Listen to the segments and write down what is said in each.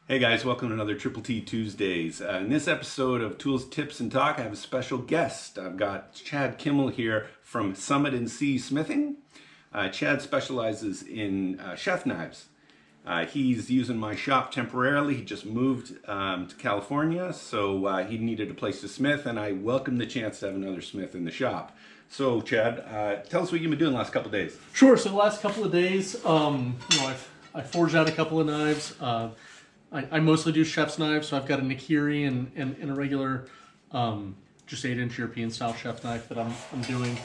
Hey guys, welcome to another Triple T Tuesdays. In this episode of Tools, Tips, and Talk, I have a special guest. I've got Chad Kimmell here from Summit & C Smithing. Chad specializes in chef knives. He's using my shop temporarily. He just moved to California, so he needed a place to smith, and I welcome the chance to have another smith in the shop. So Chad, tell us what you've been doing the last couple of days. Sure. So the last couple of days, I forged out a couple of knives. I mostly do chef's knives, so I've got a Nikiri and a regular, just 8-inch European style chef knife that I'm doing.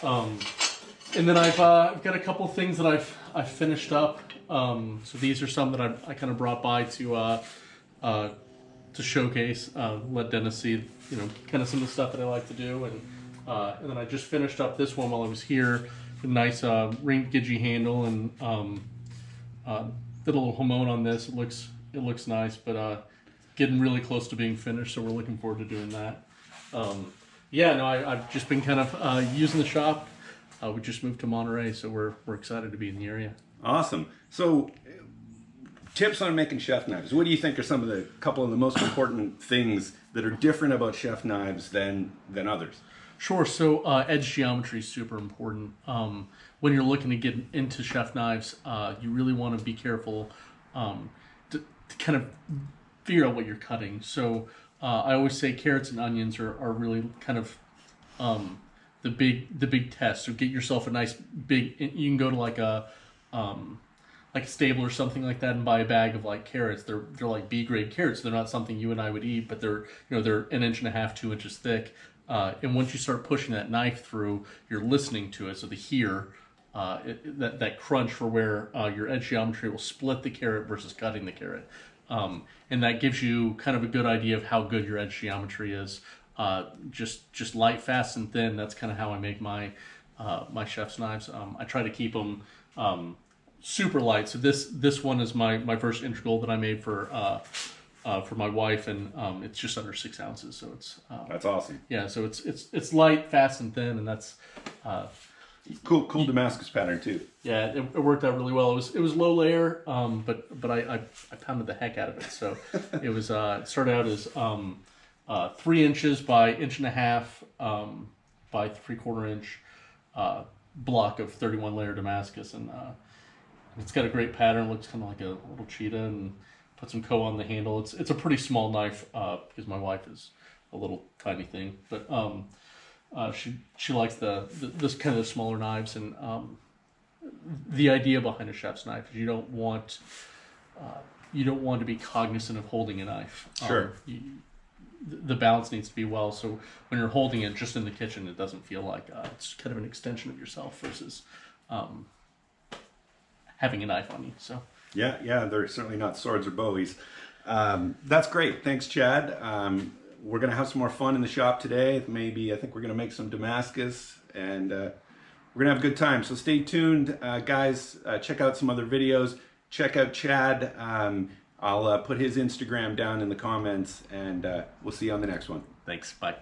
And then I've got a couple of things that I've finished up. So these are some that I kind of brought by to showcase, let Dennis see, kind of some of the stuff that I like to do. And then I just finished up this one while I was here. A nice ring gidgee handle, and did a little hamon on this. It looks nice, but getting really close to being finished, so we're looking forward to doing that. I've just been kind of using the shop. We just moved to Monterey, so we're excited to be in the area. Awesome. So, tips on making chef knives. What do you think are some of the couple of the most important things that are different about chef knives than others? Sure. So edge geometry is super important. When you're looking to get into chef knives, you really want to be careful to kind of figure out what you're cutting. So I always say carrots and onions are really kind of the big test. So get yourself a nice big. You can go to like a Stable or something like that and buy a bag of like carrots. They're like B grade carrots. They're not something you and I would eat, but they're 1.5 inches, 2 inches thick. And once you start pushing that knife through, you're listening to it. So the hear, that crunch for where your edge geometry will split the carrot versus cutting the carrot. And that gives you kind of a good idea of how good your edge geometry is. Just light, fast, and thin. That's kind of how I make my chef's knives. I try to keep them super light. So this one is my first integral that I made for my wife, and it's just under 6 ounces. So it's that's awesome. Yeah, so it's light, fast, and thin, and that's cool Damascus pattern too. Yeah, it worked out really well. It was low layer, but I pounded the heck out of it. So it was it started out as 3 inches by 1.5 inches by 3/4 inch block of 31 layer Damascus, and it's got a great pattern. It looks kind of like a little cheetah, and put some coat on the handle. It's a pretty small knife because my wife is a little tiny thing, but she likes this kind of smaller knives. And the idea behind a chef's knife is you don't want to be cognizant of holding a knife. Sure. The balance needs to be well. So when you're holding it just in the kitchen, it doesn't feel like it's kind of an extension of yourself versus having a knife on you. So. Yeah, they're certainly not swords or bowies. That's great. Thanks, Chad. We're going to have some more fun in the shop today. I think we're going to make some Damascus, and we're going to have a good time. So stay tuned, guys. Check out some other videos. Check out Chad. I'll put his Instagram down in the comments, and we'll see you on the next one. Thanks. Bye.